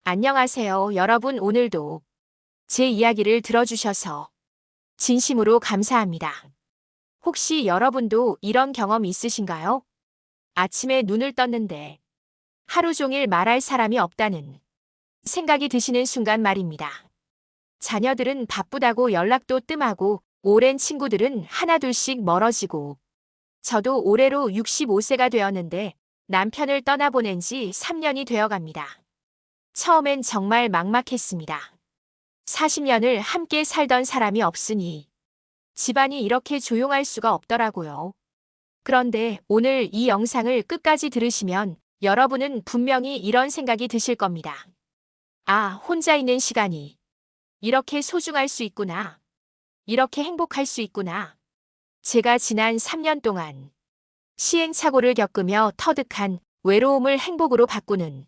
안녕하세요, 여러분. 오늘도 제 이야기를 들어주셔서 진심으로 감사합니다. 혹시 여러분도 이런 경험 있으신가요? 아침에 눈을 떴는데 하루 종일 말할 사람이 없다는 생각이 드시는 순간 말입니다. 자녀들은 바쁘다고 연락도 뜸하고 오랜 친구들은 하나둘씩 멀어지고 저도 올해로 65세가 되었는데 남편을 떠나보낸 지 3년이 되어 갑니다. 처음엔 정말 막막했습니다. 40년을 함께 살던 사람이 없으니 집안이 이렇게 조용할 수가 없더라고요. 그런데 오늘 이 영상을 끝까지 들으시면 여러분은 분명히 이런 생각이 드실 겁니다. 아, 혼자 있는 시간이 이렇게 소중할 수 있구나. 이렇게 행복할 수 있구나. 제가 지난 3년 동안 시행착오를 겪으며 터득한 외로움을 행복으로 바꾸는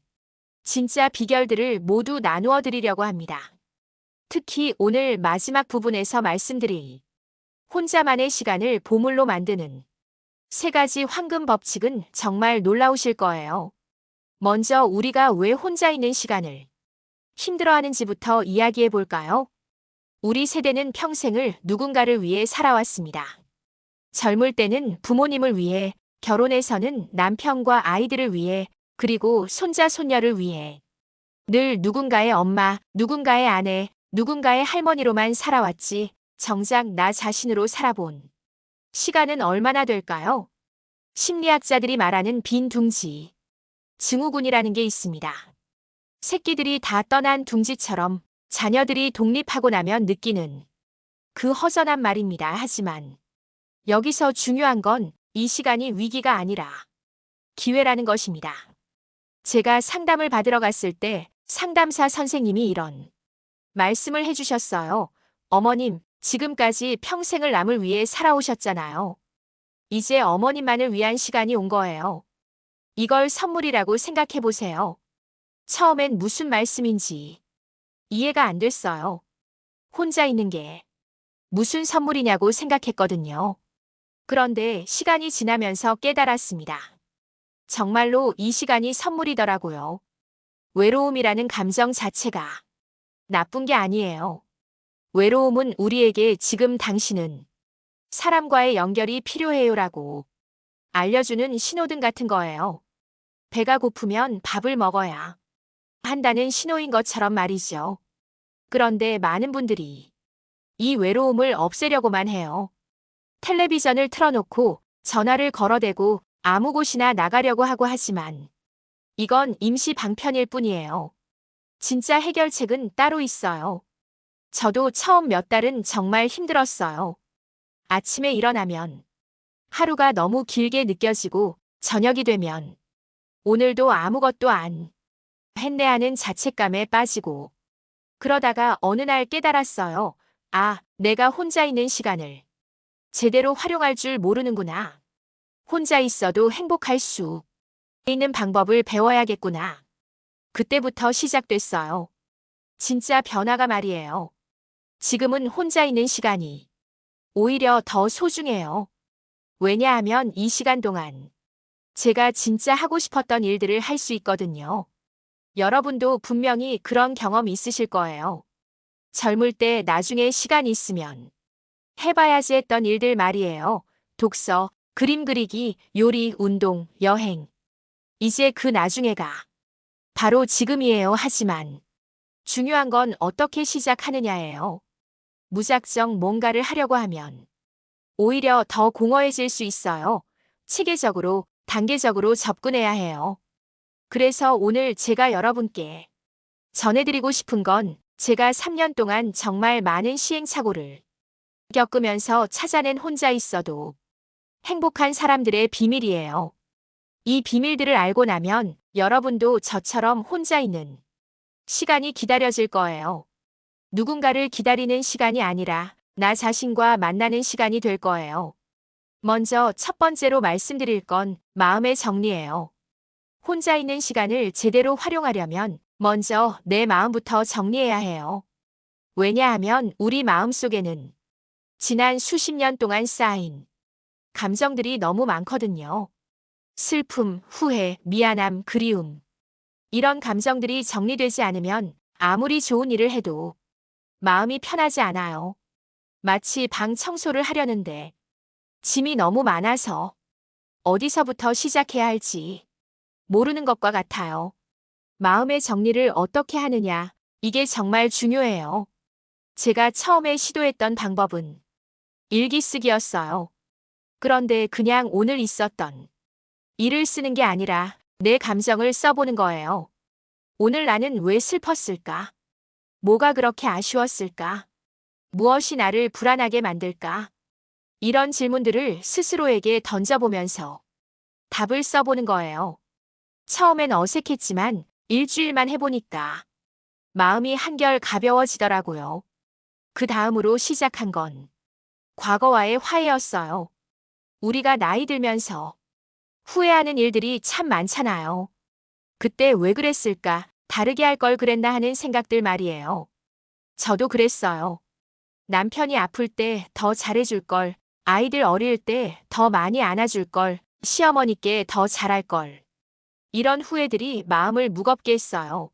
진짜 비결들을 모두 나누어 드리려고 합니다. 특히 오늘 마지막 부분에서 말씀드릴 혼자만의 시간을 보물로 만드는 세 가지 황금 법칙은 정말 놀라우실 거예요. 먼저 우리가 왜 혼자 있는 시간을 힘들어하는지부터 이야기해 볼까요? 우리 세대는 평생을 누군가를 위해 살아왔습니다. 젊을 때는 부모님을 위해, 결혼해서는 남편과 아이들을 위해, 그리고 손자, 손녀를 위해 늘 누군가의 엄마, 누군가의 아내, 누군가의 할머니로만 살아왔지 정작 나 자신으로 살아본 시간은 얼마나 될까요? 심리학자들이 말하는 빈 둥지, 증후군이라는 게 있습니다. 새끼들이 다 떠난 둥지처럼 자녀들이 독립하고 나면 느끼는 그 허전한 말입니다. 하지만 여기서 중요한 건 이 시간이 위기가 아니라 기회라는 것입니다. 제가 상담을 받으러 갔을 때 상담사 선생님이 이런 말씀을 해주셨어요. 어머님, 지금까지 평생을 남을 위해 살아오셨잖아요. 이제 어머님만을 위한 시간이 온 거예요. 이걸 선물이라고 생각해 보세요. 처음엔 무슨 말씀인지 이해가 안 됐어요. 혼자 있는 게 무슨 선물이냐고 생각했거든요. 그런데 시간이 지나면서 깨달았습니다. 정말로 이 시간이 선물이더라고요. 외로움이라는 감정 자체가 나쁜 게 아니에요. 외로움은 우리에게 지금 당신은 사람과의 연결이 필요해요라고 알려주는 신호등 같은 거예요. 배가 고프면 밥을 먹어야 한다는 신호인 것처럼 말이죠. 그런데 많은 분들이 이 외로움을 없애려고만 해요. 텔레비전을 틀어놓고 전화를 걸어대고 아무 곳이나 나가려고 하고 하지만 이건 임시 방편일 뿐이에요. 진짜 해결책은 따로 있어요. 저도 처음 몇 달은 정말 힘들었어요. 아침에 일어나면 하루가 너무 길게 느껴지고 저녁이 되면 오늘도 아무것도 안 했네 하는 자책감에 빠지고 그러다가 어느 날 깨달았어요. 아, 내가 혼자 있는 시간을 제대로 활용할 줄 모르는구나. 혼자 있어도 행복할 수 있는 방법을 배워야겠구나. 그때부터 시작됐어요. 진짜 변화가 말이에요. 지금은 혼자 있는 시간이 오히려 더 소중해요. 왜냐하면 이 시간 동안 제가 진짜 하고 싶었던 일들을 할 수 있거든요. 여러분도 분명히 그런 경험 있으실 거예요. 젊을 때 나중에 시간 있으면 해봐야지 했던 일들 말이에요. 독서, 그림 그리기, 요리, 운동, 여행. 이제 그 나중에가 바로 지금이에요. 하지만 중요한 건 어떻게 시작하느냐예요. 무작정 뭔가를 하려고 하면 오히려 더 공허해질 수 있어요. 체계적으로, 단계적으로 접근해야 해요. 그래서 오늘 제가 여러분께 전해드리고 싶은 건 제가 3년 동안 정말 많은 시행착오를 겪으면서 찾아낸 혼자 있어도 행복한 사람들의 비밀이에요. 이 비밀들을 알고 나면 여러분도 저처럼 혼자 있는 시간이 기다려질 거예요. 누군가를 기다리는 시간이 아니라 나 자신과 만나는 시간이 될 거예요. 먼저 첫 번째로 말씀드릴 건 마음의 정리예요. 혼자 있는 시간을 제대로 활용하려면 먼저 내 마음부터 정리해야 해요. 왜냐하면 우리 마음 속에는 지난 수십 년 동안 쌓인 감정들이 너무 많거든요. 슬픔, 후회, 미안함, 그리움. 이런 감정들이 정리되지 않으면 아무리 좋은 일을 해도 마음이 편하지 않아요. 마치 방 청소를 하려는데 짐이 너무 많아서 어디서부터 시작해야 할지 모르는 것과 같아요. 마음의 정리를 어떻게 하느냐, 이게 정말 중요해요. 제가 처음에 시도했던 방법은 일기 쓰기였어요. 그런데 그냥 오늘 있었던 일을 쓰는 게 아니라 내 감정을 써보는 거예요. 오늘 나는 왜 슬펐을까? 뭐가 그렇게 아쉬웠을까? 무엇이 나를 불안하게 만들까? 이런 질문들을 스스로에게 던져보면서 답을 써보는 거예요. 처음엔 어색했지만 일주일만 해보니까 마음이 한결 가벼워지더라고요. 그 다음으로 시작한 건 과거와의 화해였어요. 우리가 나이 들면서 후회하는 일들이 참 많잖아요. 그때 왜 그랬을까? 다르게 할 걸 그랬나 하는 생각들 말이에요. 저도 그랬어요. 남편이 아플 때 더 잘해줄 걸, 아이들 어릴 때 더 많이 안아줄 걸, 시어머니께 더 잘할 걸. 이런 후회들이 마음을 무겁게 했어요.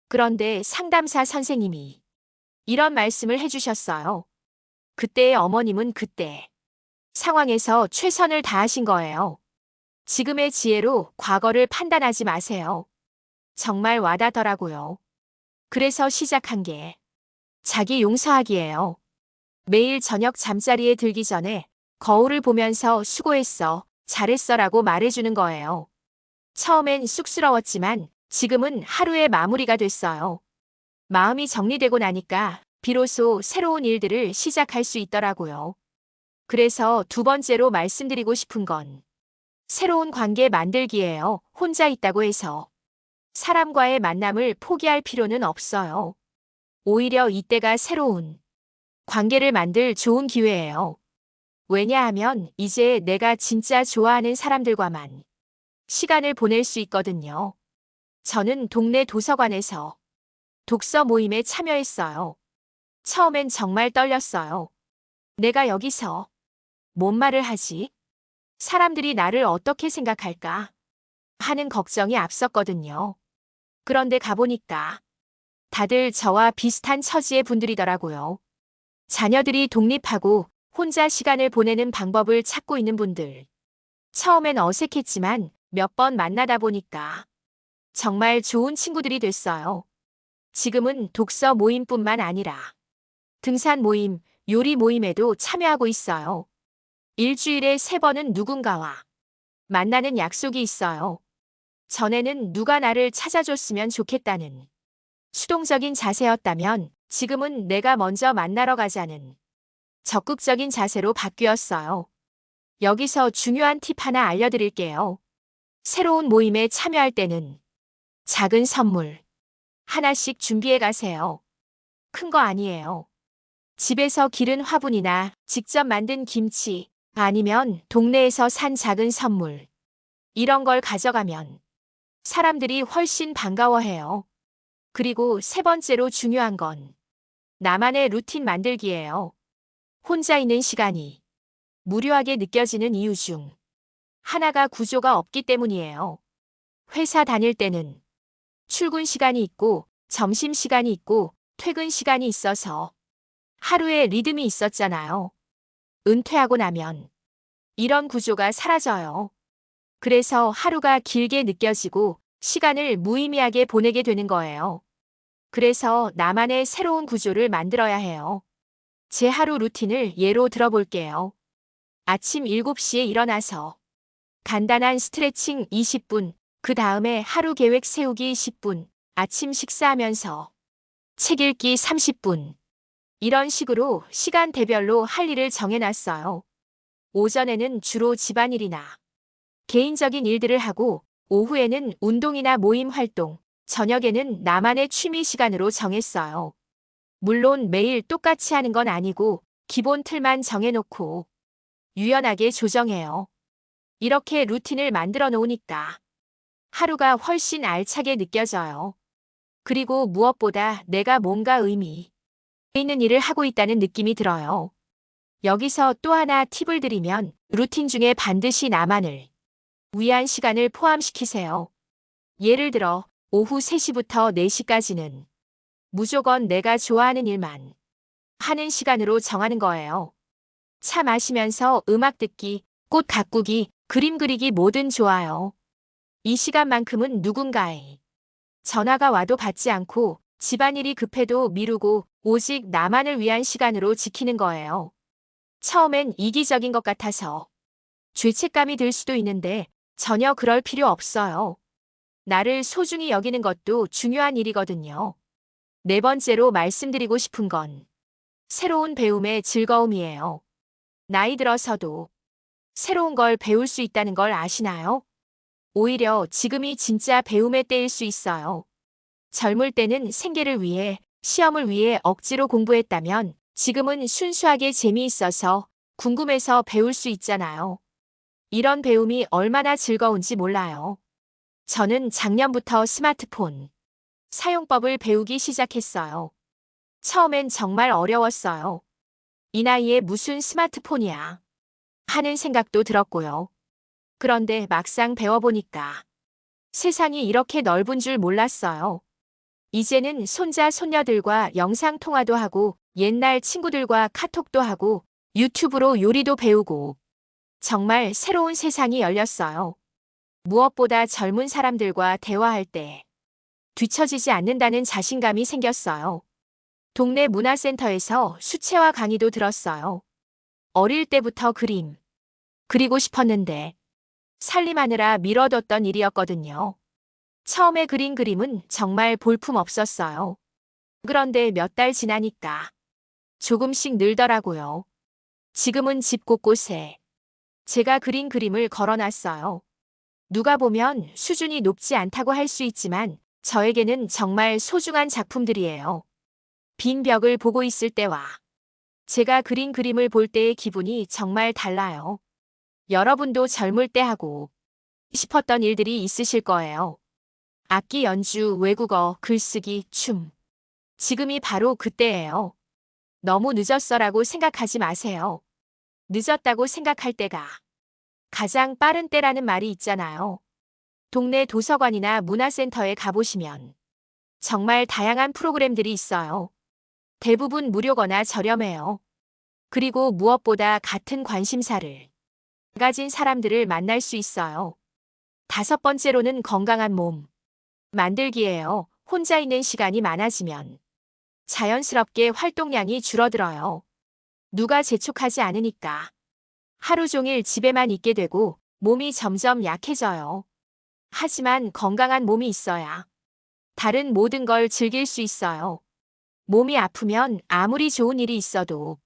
그런데 상담사 선생님이 이런 말씀을 해주셨어요. 그때의 어머님은 그때 상황에서 최선을 다하신 거예요. 지금의 지혜로 과거를 판단하지 마세요. 정말 와닿더라고요. 그래서 시작한 게 자기 용서하기예요. 매일 저녁 잠자리에 들기 전에 거울을 보면서 수고했어, 잘했어라고 말해주는 거예요. 처음엔 쑥스러웠지만 지금은 하루의 마무리가 됐어요. 마음이 정리되고 나니까 비로소 새로운 일들을 시작할 수 있더라고요. 그래서 두 번째로 말씀드리고 싶은 건 새로운 관계 만들기예요. 혼자 있다고 해서 사람과의 만남을 포기할 필요는 없어요. 오히려 이때가 새로운 관계를 만들 좋은 기회예요. 왜냐하면 이제 내가 진짜 좋아하는 사람들과만 시간을 보낼 수 있거든요. 저는 동네 도서관에서 독서 모임에 참여했어요. 처음엔 정말 떨렸어요. 내가 여기서 뭔 말을 하지? 사람들이 나를 어떻게 생각할까? 하는 걱정이 앞섰거든요. 그런데 가보니까 다들 저와 비슷한 처지의 분들이더라고요. 자녀들이 독립하고 혼자 시간을 보내는 방법을 찾고 있는 분들. 처음엔 어색했지만 몇 번 만나다 보니까 정말 좋은 친구들이 됐어요. 지금은 독서 모임뿐만 아니라 등산 모임, 요리 모임에도 참여하고 있어요. 일주일에 3번은 누군가와 만나는 약속이 있어요. 전에는 누가 나를 찾아줬으면 좋겠다는 수동적인 자세였다면 지금은 내가 먼저 만나러 가자는 적극적인 자세로 바뀌었어요. 여기서 중요한 팁 하나 알려드릴게요. 새로운 모임에 참여할 때는 작은 선물 하나씩 준비해 가세요. 큰 거 아니에요. 집에서 기른 화분이나 직접 만든 김치, 아니면 동네에서 산 작은 선물. 이런 걸 가져가면 사람들이 훨씬 반가워해요. 그리고 세 번째로 중요한 건 나만의 루틴 만들기예요. 혼자 있는 시간이 무료하게 느껴지는 이유 중 하나가 구조가 없기 때문이에요. 회사 다닐 때는 출근 시간이 있고 점심 시간이 있고 퇴근 시간이 있어서 하루에 리듬이 있었잖아요. 은퇴하고 나면 이런 구조가 사라져요. 그래서 하루가 길게 느껴지고 시간을 무의미하게 보내게 되는 거예요. 그래서 나만의 새로운 구조를 만들어야 해요. 제 하루 루틴을 예로 들어볼게요. 아침 7시에 일어나서 간단한 스트레칭 20분, 그 다음에 하루 계획 세우기 10분, 아침 식사하면서 책 읽기 30분. 이런 식으로 시간대별로 할 일을 정해놨어요. 오전에는 주로 집안일이나 개인적인 일들을 하고 오후에는 운동이나 모임 활동, 저녁에는 나만의 취미 시간으로 정했어요. 물론 매일 똑같이 하는 건 아니고 기본 틀만 정해놓고 유연하게 조정해요. 이렇게 루틴을 만들어 놓으니까 하루가 훨씬 알차게 느껴져요. 그리고 무엇보다 내가 뭔가 의미 있는 일을 하고 있다는 느낌이 들어요. 여기서 또 하나 팁을 드리면 루틴 중에 반드시 나만을 위한 시간을 포함시키세요. 예를 들어 오후 3시부터 4시까지는 무조건 내가 좋아하는 일만 하는 시간으로 정하는 거예요. 차 마시면서 음악 듣기, 꽃 가꾸기, 그림 그리기 뭐든 좋아요. 이 시간만큼은 누군가의 전화가 와도 받지 않고 집안일이 급해도 미루고 오직 나만을 위한 시간으로 지키는 거예요. 처음엔 이기적인 것 같아서 죄책감이 들 수도 있는데 전혀 그럴 필요 없어요. 나를 소중히 여기는 것도 중요한 일이거든요. 네 번째로 말씀드리고 싶은 건 새로운 배움의 즐거움이에요. 나이 들어서도 새로운 걸 배울 수 있다는 걸 아시나요? 오히려 지금이 진짜 배움의 때일 수 있어요. 젊을 때는 생계를 위해, 시험을 위해 억지로 공부했다면 지금은 순수하게 재미있어서 궁금해서 배울 수 있잖아요. 이런 배움이 얼마나 즐거운지 몰라요. 저는 작년부터 스마트폰 사용법을 배우기 시작했어요. 처음엔 정말 어려웠어요. 이 나이에 무슨 스마트폰이야 하는 생각도 들었고요. 그런데 막상 배워보니까 세상이 이렇게 넓은 줄 몰랐어요. 이제는 손자, 손녀들과 영상통화도 하고 옛날 친구들과 카톡도 하고 유튜브로 요리도 배우고 정말 새로운 세상이 열렸어요. 무엇보다 젊은 사람들과 대화할 때 뒤처지지 않는다는 자신감이 생겼어요. 동네 문화센터에서 수채화 강의도 들었어요. 어릴 때부터 그리고 싶었는데 살림하느라 미뤄뒀던 일이었거든요. 처음에 그린 그림은 정말 볼품 없었어요. 그런데 몇 달 지나니까 조금씩 늘더라고요. 지금은 집 곳곳에 제가 그린 그림을 걸어놨어요. 누가 보면 수준이 높지 않다고 할 수 있지만 저에게는 정말 소중한 작품들이에요. 빈 벽을 보고 있을 때와 제가 그린 그림을 볼 때의 기분이 정말 달라요. 여러분도 젊을 때 하고 싶었던 일들이 있으실 거예요. 악기 연주, 외국어, 글쓰기, 춤. 지금이 바로 그때예요. 너무 늦었어라고 생각하지 마세요. 늦었다고 생각할 때가 가장 빠른 때라는 말이 있잖아요. 동네 도서관이나 문화센터에 가보시면 정말 다양한 프로그램들이 있어요. 대부분 무료거나 저렴해요. 그리고 무엇보다 같은 관심사를 가진 사람들을 만날 수 있어요. 다섯 번째로는 건강한 몸 만들기예요. 혼자 있는 시간이 많아지면 자연스럽게 활동량이 줄어들어요. 누가 재촉하지 않으니까 하루 종일 집에만 있게 되고 몸이 점점 약해져요. 하지만 건강한 몸이 있어야 다른 모든 걸 즐길 수 있어요. 몸이 아프면 아무리 좋은 일이 있어도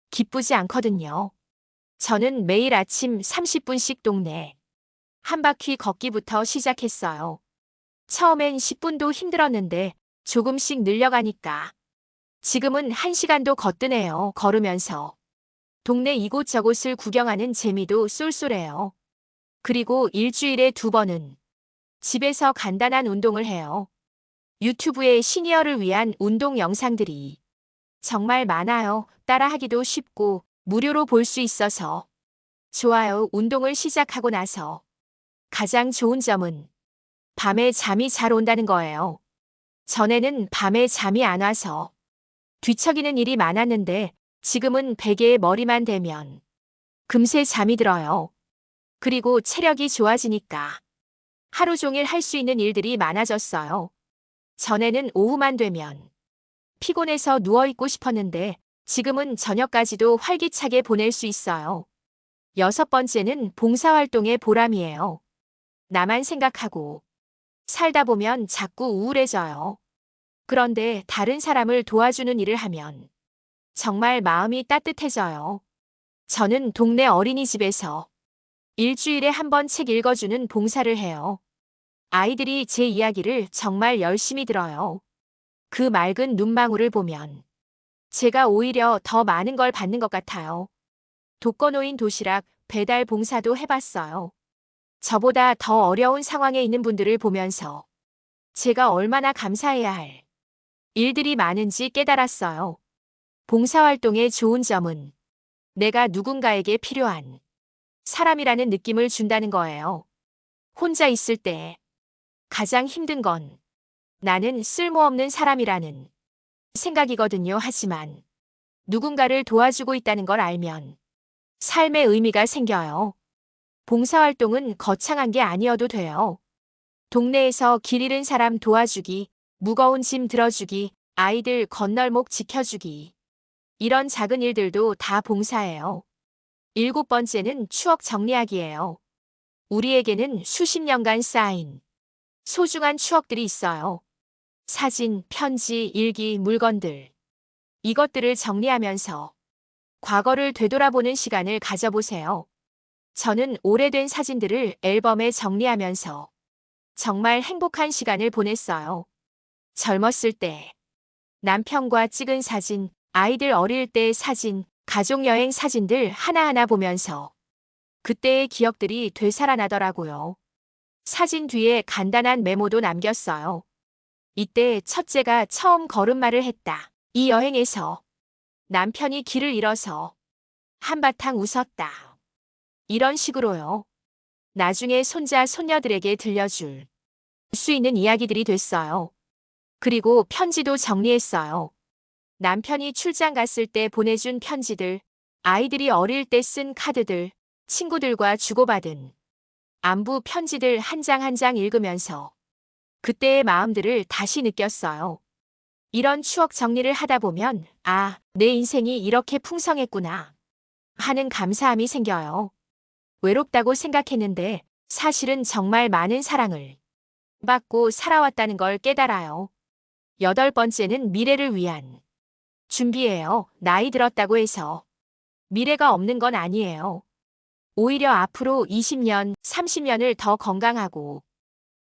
기쁘지 않거든요. 저는 매일 아침 30분씩 동네 한 바퀴 걷기부터 시작했어요. 처음엔 10분도 힘들었는데 조금씩 늘려가니까 지금은 1시간도 거뜬해요. 걸으면서 동네 이곳저곳을 구경하는 재미도 쏠쏠해요. 그리고 일주일에 2번은 집에서 간단한 운동을 해요. 유튜브에 시니어를 위한 운동 영상들이 정말 많아요. 따라하기도 쉽고 무료로 볼 수 있어서 좋아요. 운동을 시작하고 나서 가장 좋은 점은 밤에 잠이 잘 온다는 거예요. 전에는 밤에 잠이 안 와서 뒤척이는 일이 많았는데 지금은 베개에 머리만 대면 금세 잠이 들어요. 그리고 체력이 좋아지니까 하루 종일 할 수 있는 일들이 많아졌어요. 전에는 오후만 되면 피곤해서 누워있고 싶었는데 지금은 저녁까지도 활기차게 보낼 수 있어요. 여섯 번째는 봉사활동의 보람이에요. 나만 생각하고 살다 보면 자꾸 우울해져요. 그런데 다른 사람을 도와주는 일을 하면 정말 마음이 따뜻해져요. 저는 동네 어린이집에서 일주일에 한 번 책 읽어주는 봉사를 해요. 아이들이 제 이야기를 정말 열심히 들어요. 그 맑은 눈망울을 보면 제가 오히려 더 많은 걸 받는 것 같아요. 독거노인 도시락 배달 봉사도 해봤어요. 저보다 더 어려운 상황에 있는 분들을 보면서 제가 얼마나 감사해야 할 일들이 많은지 깨달았어요. 봉사활동의 좋은 점은 내가 누군가에게 필요한 사람이라는 느낌을 준다는 거예요. 혼자 있을 때 가장 힘든 건 나는 쓸모없는 사람이라는 생각이거든요. 하지만 누군가를 도와주고 있다는 걸 알면 삶의 의미가 생겨요. 봉사활동은 거창한 게 아니어도 돼요. 동네에서 길 잃은 사람 도와주기, 무거운 짐 들어주기, 아이들 건널목 지켜주기. 이런 작은 일들도 다 봉사예요. 7번째는 추억 정리하기예요. 우리에게는 수십 년간 쌓인 소중한 추억들이 있어요. 사진, 편지, 일기, 물건들. 이것들을 정리하면서 과거를 되돌아보는 시간을 가져보세요. 저는 오래된 사진들을 앨범에 정리하면서 정말 행복한 시간을 보냈어요. 젊었을 때 남편과 찍은 사진, 아이들 어릴 때의 사진, 가족여행 사진들 하나하나 보면서 그때의 기억들이 되살아나더라고요. 사진 뒤에 간단한 메모도 남겼어요. 이때 첫째가 처음 걸음마를 했다. 이 여행에서 남편이 길을 잃어서 한바탕 웃었다. 이런 식으로요. 나중에 손자, 손녀들에게 들려줄 수 있는 이야기들이 됐어요. 그리고 편지도 정리했어요. 남편이 출장 갔을 때 보내준 편지들, 아이들이 어릴 때 쓴 카드들, 친구들과 주고받은 안부 편지들 한 장 한 장 읽으면서 그때의 마음들을 다시 느꼈어요. 이런 추억 정리를 하다 보면 아, 내 인생이 이렇게 풍성했구나 하는 감사함이 생겨요. 외롭다고 생각했는데 사실은 정말 많은 사랑을 받고 살아왔다는 걸 깨달아요. 8번째는 미래를 위한 준비예요. 나이 들었다고 해서 미래가 없는 건 아니에요. 오히려 앞으로 20년, 30년을 더 건강하고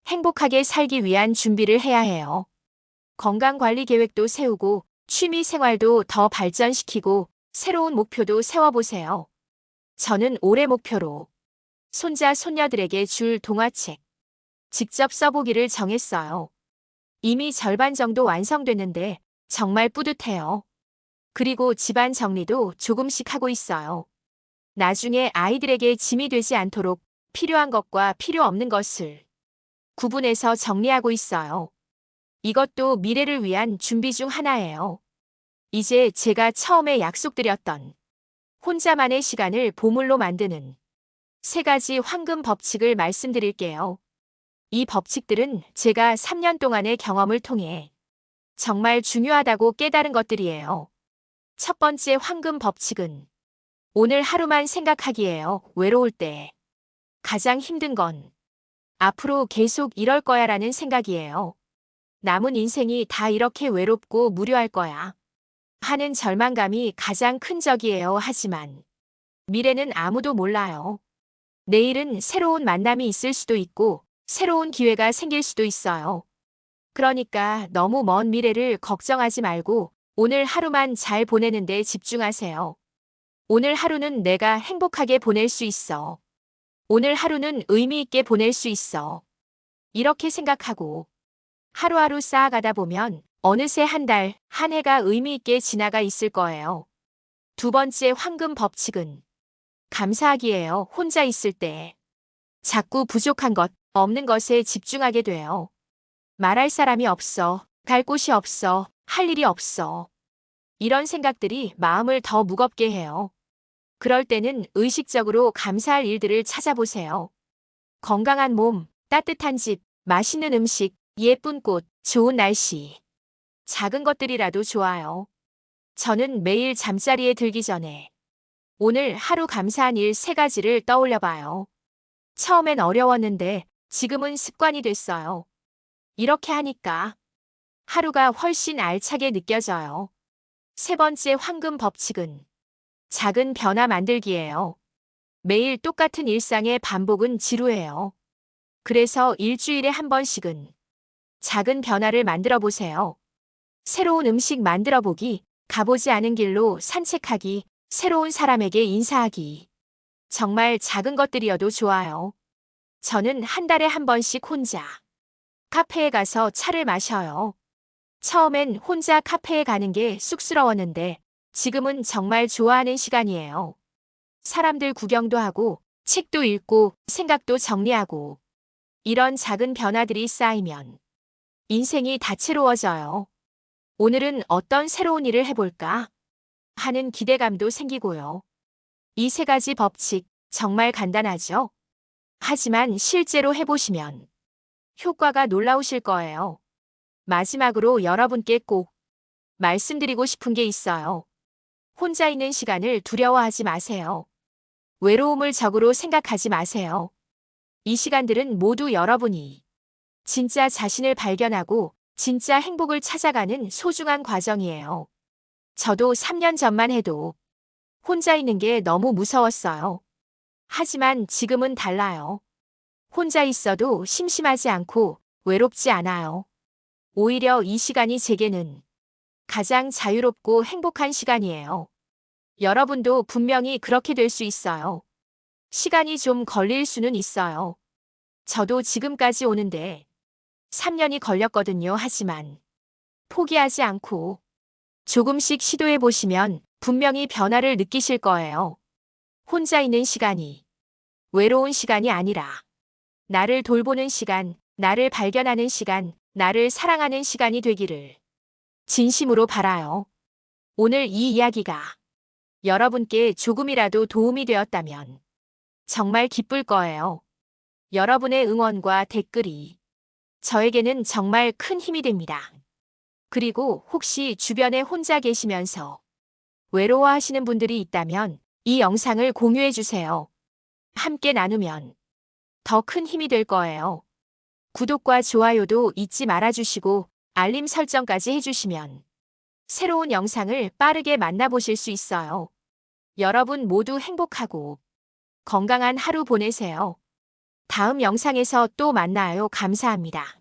행복하게 살기 위한 준비를 해야 해요. 건강관리 계획도 세우고 취미 생활도 더 발전시키고 새로운 목표도 세워보세요. 저는 올해 목표로 손자, 손녀들에게 줄 동화책 직접 써보기를 정했어요. 이미 절반 정도 완성됐는데 정말 뿌듯해요. 그리고 집안 정리도 조금씩 하고 있어요. 나중에 아이들에게 짐이 되지 않도록 필요한 것과 필요 없는 것을 구분해서 정리하고 있어요. 이것도 미래를 위한 준비 중 하나예요. 이제 제가 처음에 약속드렸던 혼자만의 시간을 보물로 만드는 3가지 황금 법칙을 말씀드릴게요. 이 법칙들은 제가 3년 동안의 경험을 통해 정말 중요하다고 깨달은 것들이에요. 첫 번째 황금 법칙은 오늘 하루만 생각하기예요. 외로울 때 가장 힘든 건 앞으로 계속 이럴 거야라는 생각이에요. 남은 인생이 다 이렇게 외롭고 무료할 거야 하는 절망감이 가장 큰 적이에요. 하지만 미래는 아무도 몰라요. 내일은 새로운 만남이 있을 수도 있고 새로운 기회가 생길 수도 있어요. 그러니까 너무 먼 미래를 걱정하지 말고 오늘 하루만 잘 보내는 데 집중하세요. 오늘 하루는 내가 행복하게 보낼 수 있어. 오늘 하루는 의미 있게 보낼 수 있어. 이렇게 생각하고 하루하루 쌓아가다 보면 어느새 한 달, 한 해가 의미 있게 지나가 있을 거예요. 두 번째 황금 법칙은 감사하기예요. 혼자 있을 때 자꾸 부족한 것, 없는 것에 집중하게 돼요. 말할 사람이 없어, 갈 곳이 없어, 할 일이 없어. 이런 생각들이 마음을 더 무겁게 해요. 그럴 때는 의식적으로 감사할 일들을 찾아보세요. 건강한 몸, 따뜻한 집, 맛있는 음식, 예쁜 꽃, 좋은 날씨. 작은 것들이라도 좋아요. 저는 매일 잠자리에 들기 전에 오늘 하루 감사한 일 3가지를 떠올려 봐요. 처음엔 어려웠는데 지금은 습관이 됐어요. 이렇게 하니까 하루가 훨씬 알차게 느껴져요. 3번째 황금 법칙은 작은 변화 만들기예요. 매일 똑같은 일상의 반복은 지루해요. 그래서 일주일에 한 번씩은 작은 변화를 만들어 보세요. 새로운 음식 만들어 보기, 가보지 않은 길로 산책하기, 새로운 사람에게 인사하기. 정말 작은 것들이어도 좋아요. 저는 한 달에 한 번씩 혼자 카페에 가서 차를 마셔요. 처음엔 혼자 카페에 가는 게 쑥스러웠는데 지금은 정말 좋아하는 시간이에요. 사람들 구경도 하고 책도 읽고 생각도 정리하고 이런 작은 변화들이 쌓이면 인생이 다채로워져요. 오늘은 어떤 새로운 일을 해볼까 하는 기대감도 생기고요. 이 세 가지 법칙 정말 간단하죠? 하지만 실제로 해보시면 효과가 놀라우실 거예요. 마지막으로 여러분께 꼭 말씀드리고 싶은 게 있어요. 혼자 있는 시간을 두려워하지 마세요. 외로움을 적으로 생각하지 마세요. 이 시간들은 모두 여러분이 진짜 자신을 발견하고 진짜 행복을 찾아가는 소중한 과정이에요. 저도 3년 전만 해도 혼자 있는 게 너무 무서웠어요. 하지만 지금은 달라요. 혼자 있어도 심심하지 않고 외롭지 않아요. 오히려 이 시간이 제게는 가장 자유롭고 행복한 시간이에요. 여러분도 분명히 그렇게 될 수 있어요. 시간이 좀 걸릴 수는 있어요. 저도 지금까지 오는데 3년이 걸렸거든요. 하지만 포기하지 않고 조금씩 시도해 보시면 분명히 변화를 느끼실 거예요. 혼자 있는 시간이 외로운 시간이 아니라 나를 돌보는 시간, 나를 발견하는 시간, 나를 사랑하는 시간이 되기를 진심으로 바라요. 오늘 이 이야기가 여러분께 조금이라도 도움이 되었다면 정말 기쁠 거예요. 여러분의 응원과 댓글이 저에게는 정말 큰 힘이 됩니다. 그리고 혹시 주변에 혼자 계시면서 외로워하시는 분들이 있다면 이 영상을 공유해 주세요. 함께 나누면 더 큰 힘이 될 거예요. 구독과 좋아요도 잊지 말아주시고 알림 설정까지 해주시면 새로운 영상을 빠르게 만나보실 수 있어요. 여러분 모두 행복하고 건강한 하루 보내세요. 다음 영상에서 또 만나요. 감사합니다.